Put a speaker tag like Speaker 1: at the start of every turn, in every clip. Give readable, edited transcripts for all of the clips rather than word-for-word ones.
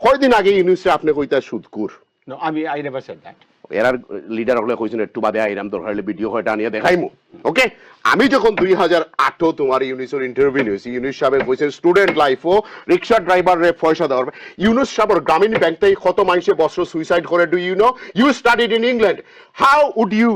Speaker 1: কয়দিন আগে ইউনিভার্সিটি আপনি কইতা সুদকুর
Speaker 2: No, I never said that.
Speaker 1: Error leader হলে কইছেন একটু বাদে আইরাম দরকার হলে ভিডিও হয়টা আনিয়ে দেখাইমু ওকে আমি যখন 2008 তোমার ইউনিসের ইন্টারভিউ নিয়েছি ইউনিস সাহেব কইছেন স্টুডেন্ট লাইফও রিক্সা ড্রাইভার রে পয়সা দেওয়ার ইউনিস সাহেব গ্রামীণ ব্যাংকটাই কত মানুষে বছর সুইসাইড করে do you know you studied in England how would you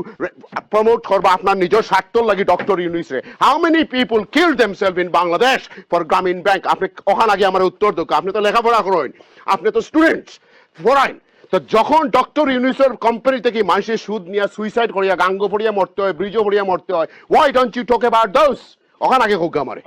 Speaker 1: promote করবা আপনার নিজের স্বার্থ লাগি ডক্টর ইউনিস রে how many people kill themselves in Bangladesh for Grameen bank আপনি ওখান আগে আমার উত্তর দোক আপনি তো লেখাপড়া করেন আপনি তো স্টুডেন্টস পড়াইন তো যখন ডক্টর ইউনিসের কোম্পানি থেকে মানুষের সুদ নিয়ে সুইসাইড করিয়া গাঙ্গ পড়িয়া মরতে হয় ব্রিজও পড়িয়া মরতে হয় why don't you talk about those ওখান আগে হোক আমারে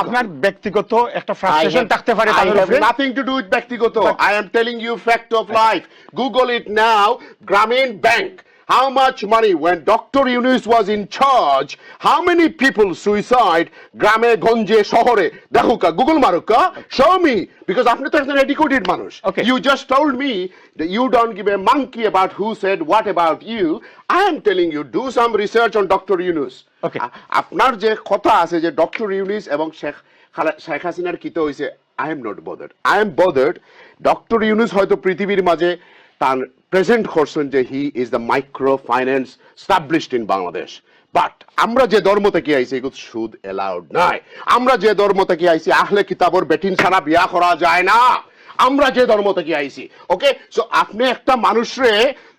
Speaker 2: আপনার ব্যক্তিগত একটা ফ্রাস্ট্রেশন থাকতে পারে
Speaker 1: I have nothing to do with ব্যক্তিগত I am telling you fact of life Google it now Grameen Bank how much money when Dr. Yunus was in charge how many people suicide গ্রামে গঞ্জে শহরে দেখুকা Google মারুকা show me because আপনি তো একজন educated মানুষ you just told me that you don't give a monkey about who said what about you I am telling you do some research on Dr. Yunus আপনার যে কথা আছে যে ডক্টর ইউনিস এবং শেখ হাসিনার কিতে হইছে I am not bothered I am bothered doctor Yunus হয়তো পৃথিবীর মাঝে তার প্রেজেন্ট করছেন যে he is the micro finance established in Bangladesh but আমরা যে ধর্ম থেকে আইছি এগুলো সুদ এলাউড নাই আমরা যে ধর্ম থেকে আইছি আহলে কিতাবর বেটিন ছাড়া বিয়া করা যায় না আমরা যে ধর্ম থেকে আইছি ওকে সো আপনি একটা মানুষরে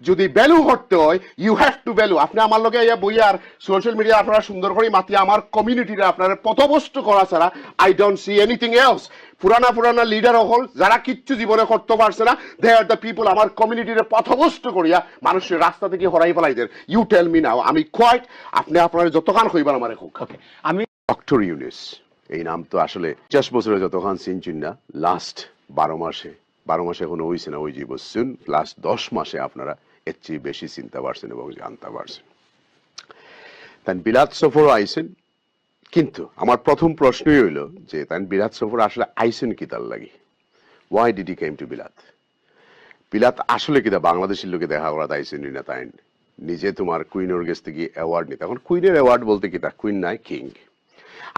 Speaker 1: যদি ভ্যালু করতে হয় ইউ হ্যাভ টু ভ্যালু আপনি আমার লগে ইয়া বই আর সোশ্যাল মিডিয়া আপনারা সুন্দর করে মাতি আমার কমিউনিটিরে আপনারা পথভ্রষ্ট করা ছাড়া I don't see anything else পুরানা লিডার হল যারা কিচ্ছু জীবনে করতে পারছে না দে আর দ্য পিপল আমার কমিউনিটিরে পথভ্রষ্ট করিয়া মানুষের রাস্তা থেকে হরাই ফেলাইদের ইউ টেল মি নাও আমি কোয়াইট আপনি আপনার যতক্ষণ হইবার আমারে হোক
Speaker 2: আমি
Speaker 1: ডক্টর ইউনুস এই নাম তো আসলে 50 বছরে যতক্ষণ চিনচিন না লাস্ট 12 মাসে এখনো হইছে না ওই যে বলছেন লাস্ট 10 মাসে আপনারা এর চেয়ে বেশি চিন্তা পারছেন এবং জানতে পারছেন তাই বিলাত সফর আইছেন কিন্তু আমার প্রথম প্রশ্নই হইল যে তাই বিলাত সফর আসলে আইছেন কি তার লাগি why did he came to বিলাত আসলে কিনা বাংলাদেশের লোকে দেখা করা আইছেন না তাই নিজে তোমার কুইনের কাছ থেকে অ্যাওয়ার্ড নিতে এখন কুইনের অ্যাওয়ার্ড বলতে কি তা কুইন নাই কিং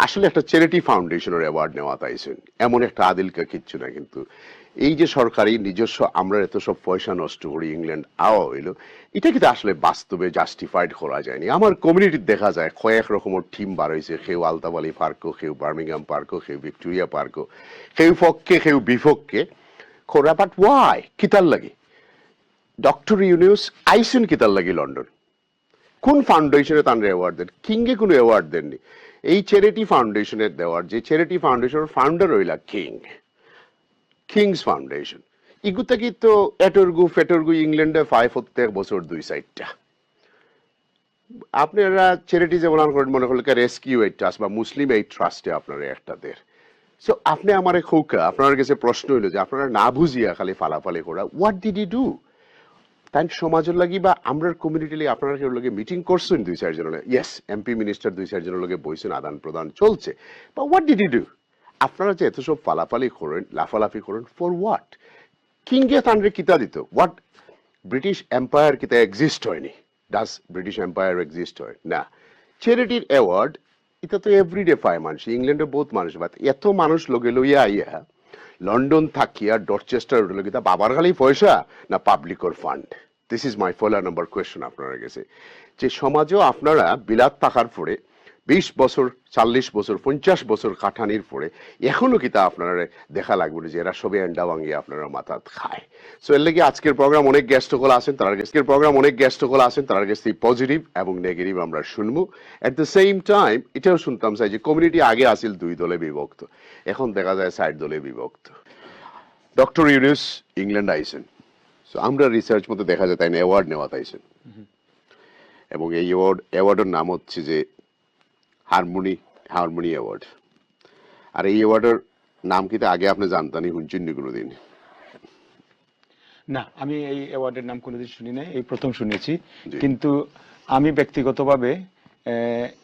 Speaker 1: আসলে একটা চ্যারিটি ফাউন্ডেশনের অ্যাওয়ার্ড নেওয়া তাইছেন এমন একটা আদিলকা কিচ্ছু না কিন্তু এই যে সরকারি নিজস্ব আমরা এত সব পয়সা নষ্ট করি ইংল্যান্ড আওয়া হইলো এটা কিন্তু আসলে বাস্তবে জাস্টিফাইড করা যায়নি আমার কমিউনিটির দেখা যায় কয়েক রকমের টিম বার হয়েছে কেউ আলতাবালি পার্কও কেউ বার্মিংহাম পার্কও কেউ ভিক্টোরিয়া পার্কও কেউ পক্ষে কেউ বিপক্ষে খোরা বাট ওয়াই কিতার লাগে ডক্টর ইউনুস আইসেন কিতার লাগে লন্ডন কোন ফাউন্ডেশনে তার অ্যাওয়ার্ড দেন কিংয়ে কোনো অ্যাওয়ার্ড দেননি এই চ্যারিটি ফাউন্ডেশনের দেওয়ার যে চ্যারিটি ফাউন্ডেশনের ফাউন্ডার হইলা কিংস ফাউন্ডেশন ইগুতে কি তো ফেটরগু ইংল্যান্ডে 5 প্রত্যেক বছর 2-4টা আপনারা চ্যারিটি যেমন করেন মনে করলে রেস্কিউ এইড ট্রাস্ট বা মুসলিম এইড ট্রাস্টে আপনারা একটা দের সো আপনি আমারে খোকা আপনার কাছে প্রশ্ন হইল যে আপনারা না বুঝিয়া খালি ফালাফালি করা হোয়াট ডিড ই ডু তাই সমাজের লাগি বা আমরার কমিউনিটি লাগি আপনারা কেউ লগে মিটিং করছেন 2-4 জনের ইয়েস এমপি মিনিস্টার 2-4 জনের লগে বইছেন আদান প্রদান চলছে বা হোয়াট ডিড ইউ ডু আপনারা যে এত সব ফালাফালি করেন লাফালাফি করেন ফর হোয়াট কিংকে তানরে কিতা দিত হোয়াট ব্রিটিশ এম্পায়ার কিতা এক্সিস্ট হয়নি ডাস ব্রিটিশ এম্পায়ার এক্সিস্ট হয় না চ্যারিটির অ্যাওয়ার্ড এটা তো এভরিডে পায় মানুষ ইংল্যান্ডে বহুত মানুষ বাট এত মানুষ লগে লইয়া আইয়া লন্ডন থাকিয়া ডরচেস্টার রোডে কিতা বাবার খালি পয়সা না পাবলিকর fund this is my follow number question আপনার কাছে যে সমাজেও আপনারা বিলাত থাকার পরে 20 বছর 40 বছর 50 বছর কাঠানির পরে এখনো কিতা আপনারা দেখা লাগবে যে এরা সবে এন্ডা ভাঙিয়ে আপনারা মাথা খায় সো এর লাগি আজকের প্রোগ্রাম অনেক গেস্টকল আছেন তার কাছে পজিটিভ এবং নেগেটিভ আমরা শুনবো এট দ্য সেম টাইম এটাও শুনতাম চাই যে কমিউনিটি আগে আসিল 2 দলে বিভক্ত এখন দেখা যায় 4 দলে বিভক্ত ডক্টর ইউনুস ইংল্যান্ড আইছেন সো আমরা রিসার্চ মতে দেখা যায় তাই অ্যাওয়ার্ড নেওয়া তাইছেন এবং এই অ্যাওয়ার্ডের নাম হচ্ছে যে হারমোনি অ্যাওয়ার্ড আর এই অ্যাওয়ার্ডের নাম কি আগে আপনি জানতেনই শুনছেননি কোনোদিন
Speaker 2: না আমি এই অ্যাওয়ার্ডের নাম কোনোদিন শুনি নাই এই প্রথম শুনেছি কিন্তু আমি ব্যক্তিগতভাবে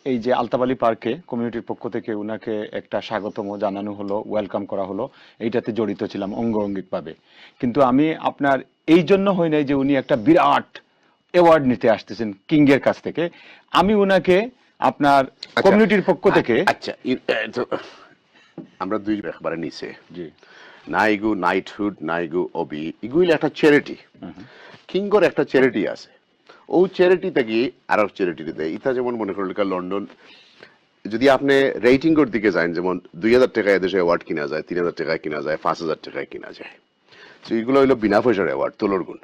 Speaker 2: এই যে আলতাবালি পার্কে কমিউনিটির পক্ষ থেকে উনাকে একটা স্বাগতম জানানো হলো ওয়েলকাম করা হলো এইটাতে জড়িত ছিলাম অঙ্গাঙ্গিকভাবে কিন্তু আমি আপনার এই জন্য হয় নাই যে উনি একটা বিরাট অ্যাওয়ার্ড নিতে আসতেছেন কিংয়ের কাছ থেকে আমি উনাকে আপনার কমিউনিটির পক্ষ থেকে
Speaker 1: আচ্ছা আমরা দুই একবারে নিচে
Speaker 2: জি
Speaker 1: নাইগু নাইটহুড নাইগু অবি এগুলি একটা চ্যারিটি কিঙ্গর একটা চ্যারিটি আছে ও চ্যারিটি থেকে আরো চ্যারিটি দেয় ইতা যেমন মনে করল লন্ডন যদি আপনি রেটিং এর দিকে যান যেমন 2000 টাকা এদেশে অ্যাওয়ার্ড কিনা যায় 3000 টাকায় কিনা যায় 5000 টাকায় কিনা যায় তো এগুলো হইলো বিনা পয়সার অ্যাওয়ার্ড তোলর গুণ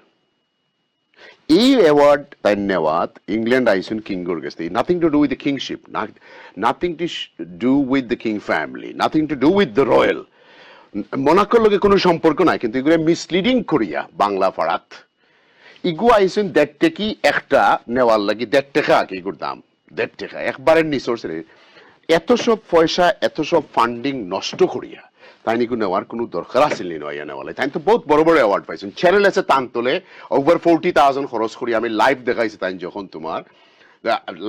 Speaker 1: এই অ্যাওয়ার্ড তাই নেওয়াত ইংল্যান্ড আইসুন কিঙ্গর গেছে nothing to do with the kingship nothing to do with the king family nothing to do with the royal মোনাকোর লগে কোনো সম্পর্ক নাই কিন্তু এগুলো মিসলিডিং করিয়া বাংলা ফাড়াত ইগু আইসুন 1.5 টাকা একটা নেওয়ার লাগি 1.5 টাকা আগে এগুর দাম 1.5 টাকা একবারের নিসোর্স এত সব পয়সা এত সব ফান্ডিং নষ্ট করিয়া তাই নিকু নেওয়ার কোনো দরকার আসেন নি নয়া নেওয়ালে তাই তো বহুত বড় বড় অ্যাওয়ার্ড পাইছেন চ্যানেল আছে তান তোলে ওভার 40,000 খরচ করি আমি লাইভ দেখাইছি তাই যখন তোমার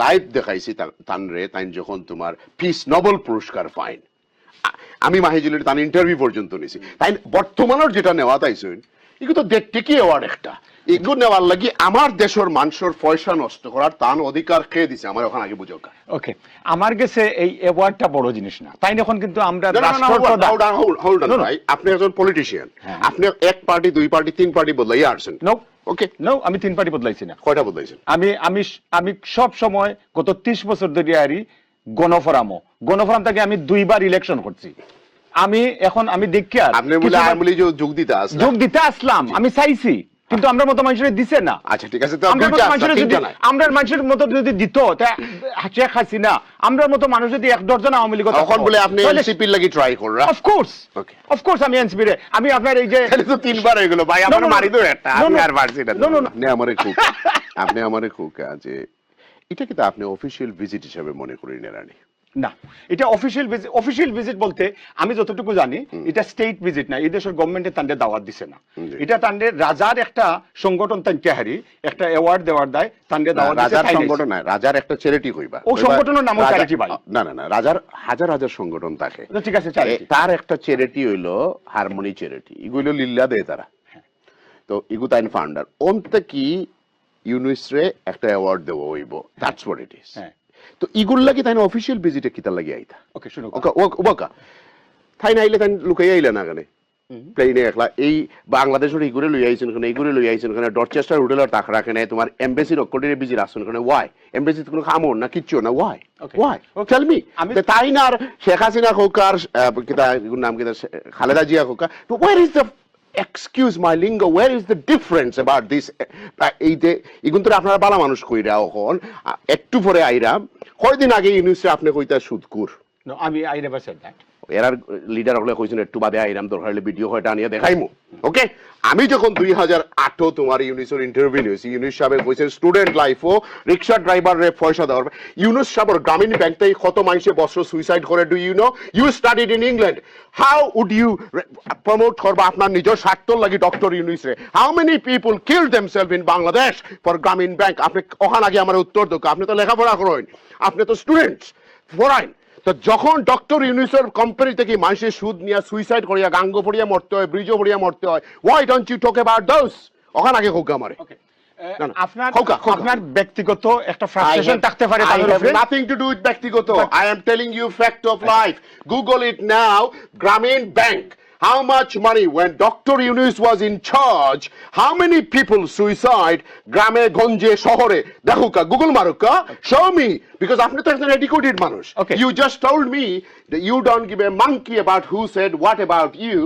Speaker 1: লাইভ দেখাইছি তান রে তাই যখন তোমার পিস নোবেল পুরস্কার পাইন আমি মাহিজুলের তার ইন্টারভিউ পর্যন্ত নিছি তাই বর্তমানের যেটা নেওয়া তাইছেন এগুলো তো 1.5 টাকা অ্যাওয়ার্ড একটা এগুলো নেওয়ার লাগি আমার দেশের মানুষের পয়সা নষ্ট করার তান অধিকার খেয়ে দিছে আমার ওখানে আগে বুঝো
Speaker 2: ওকে আমার কাছে এই অ্যাওয়ার্ডটা বড় জিনিস না তাই এখন কিন্তু আমরা
Speaker 1: আপনি একজন পলিটিশিয়ান আপনি এক পার্টি দুই পার্টি তিন পার্টি বদলাই আসছেন
Speaker 2: নো
Speaker 1: ওকে
Speaker 2: নো আমি 3 পার্টি বদলাইছি না
Speaker 1: কয়টা বদলাইছেন
Speaker 2: আমি আমি আমি সব সময় গত 30 বছর ধরে আরি গণফোরাম থেকে আমি 2 বার ইলেকশন করছি আমি এখন আমি দেখি আর
Speaker 1: আপনি বলে আমলি যোগ দিতে আসলেন
Speaker 2: যোগ দিতে আসলাম আমি চাইছি কিন্তু আমরা মতো মানুষের দিছে না
Speaker 1: আচ্ছা ঠিক আছে তো
Speaker 2: আমরা মানুষের মতো যদি দিত শেখ হাসিনা আমরার মতো মানুষ যদি 1 ডজন আওয়ামী লীগ
Speaker 1: তখন বলে আপনি এনসিপি লাগি ট্রাই কররা
Speaker 2: অফকোর্স আমি এনসিপি রে আমি আপনার এই যে
Speaker 1: তাহলে তো 3 বার হয়ে গেল ভাই আমার মারি দাও একটা আমি আর পারছি না আপনি আমারে খুব যে এটা কি আপনি অফিশিয়াল ভিজিট হিসেবে মনে করেন নেরানি
Speaker 2: না এটা অফিশিয়াল ভিজিট বলতে আমি যতটুকু জানি এটা স্টেট ভিজিট না এই দেশের গভর্নমেন্টে তান্ডে দাওয়াত দিছে না এটা তান্ডে রাজার একটা সংগঠন তান্ডে হারি একটা অ্যাওয়ার্ড দেওয়ার দায় তান্ডে দাওয়াত দিছে
Speaker 1: রাজার সংগঠন না রাজার একটা চ্যারিটি হইবা
Speaker 2: ও সংগঠনের নাম চ্যারিটি ভাই
Speaker 1: না রাজার হাজার হাজার সংগঠন থাকে
Speaker 2: ঠিক আছে চ্যারিটি
Speaker 1: তার একটা চ্যারিটি হইলো হারমোনি চ্যারিটি এগুলো লিল্লা দেয় তারা তো ইগু তাইন ফাউন্ডার অন্তে কি ইউনিসরে একটা অ্যাওয়ার্ড দেবো হইব দ্যাটস হোয়াট ইট ইজ তো ইগুল লাগি তাই না অফিশিয়াল ভিজিটে কিতা লাগি আইতা
Speaker 2: ওকে শুনো
Speaker 1: ওকা তাই না আইলে তাই লুকাই আইলে না কেন প্লেনে একলা এই বাংলাদেশের ইগুরে লই আইছেন কেন ইগুরে লই আইছেন কেন ডরচেস্টার হোটেলের টাকা রাখে নাই তোমার এমবেসির অকটিরে বিজি রাখছেন কেন ওয়াই এমবেসিতে কোনো কামড় না কিচ্ছু না ওয়াই টেল মি তাই না আর শেখ হাসিনা হোকার কিতা নাম কিতা খালেদা জিয়া হোকা তো where is the excuse my lingo where is the difference about this এই যে ইগুন তো আপনারা বালা মানুষ কইরা এখন একটু পরে আইরা কয়দিন আগে ইউনিভার্সিটি আপনি কইতা সুদকুর
Speaker 2: আমি I never said that
Speaker 1: error leader হলে কইছেন একটু বাদে আইরাম দরকার হলে ভিডিও হয়টা আনিয়ে দেখাইমু ওকে আমি যখন 2008 তোমার ইউনিসের ইন্টারভিউ নিয়েছি ইউনিস সাহেব কইছেন স্টুডেন্ট লাইফও রিক্সা ড্রাইভারে পয়সা দেওয়ার ইউনিস সাহেবের গ্রামীণ ব্যাংকটাই কত মানুষে বছর সুইসাইড করে do you know you studied in England how would you promote করবা আপনার নিজের স্বার্থর লাগি ডক্টর ইউনিস রে how many people kill themself in Bangladesh for Grameen bank আপনি ওখানে আগে আমার উত্তর দোক আপনি তো লেখাপড়া করেন আপনি তো স্টুডেন্টস ফরাইন তো যখন ডক্টর ইউনিসের কোম্পানি থেকে মানুষের সুদ নিয়ে সুইসাইড করিয়া গাঙ্গ পড়িয়া মরতে হয় ব্রিজও পড়িয়া মরতে হয় why don't you talk about those ওখানে আগে হোক আমারে
Speaker 2: আপনার ব্যক্তিগত একটা ফ্রাস্ট্রেশন থাকতে পারে
Speaker 1: I have nothing to do with ব্যক্তিগত I am telling you fact of life Google it now Grameen Bank how much money when Dr. Yunus was in charge how many people suicide গ্রামে গঞ্জে শহরে দেখুকা Google মারুকা show me because আপনি তো একজন educated মানুষ you just told me that you don't give a monkey about who said what about you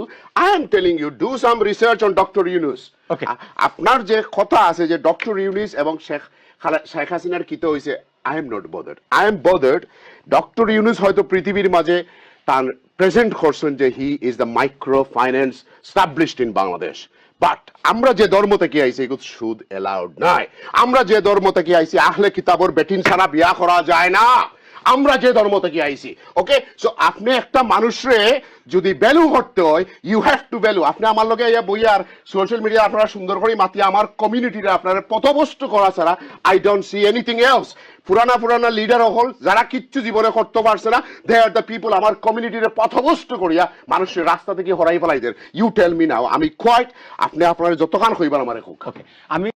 Speaker 1: I am telling you do some research on Dr. Yunus আপনার যে কথা আছে যে ডক্টর ইউনিস এবং শেখ হাসিনার কিতে হইছে I am not bothered I am bothered doctor Yunus হয়তো পৃথিবীর মাঝে তার প্রেজেন্ট করছেন যে he is the micro finance established in Bangladesh but আমরা যে ধর্ম থেকে আইছি এগুলো সুদ এলাউড নাই আমরা যে ধর্ম থেকে আইছি আহলে কিতাবর বেটিন ছাড়া বিয়া করা যায় না আমরা যে ধর্ম থেকে আইছি ওকে সো আপনি একটা মানুষরে যদি ভ্যালু করতে হয় ইউ হ্যাভ টু ভ্যালু আপনি আমার লগে বইয়ার সোশ্যাল মিডিয়া আপনারা সুন্দর করে মাতি আমার কমিউনিটিরে আপনারা পথভ্রষ্ট করা ছাড়া I don't see anything else পুরানা লিডার হল যারা কিচ্ছু জীবনে করতে পারছে না দে আর দ্য পিপল আমার কমিউনিটিরে পথভ্রষ্ট করিয়া মানুষের রাস্তা থেকে হরাই ফেলাই দেন ইউ টেল মি নাও আমি কোয়াইট আপনি আপনার যতক্ষণ হইবার আমার হোক
Speaker 2: আমি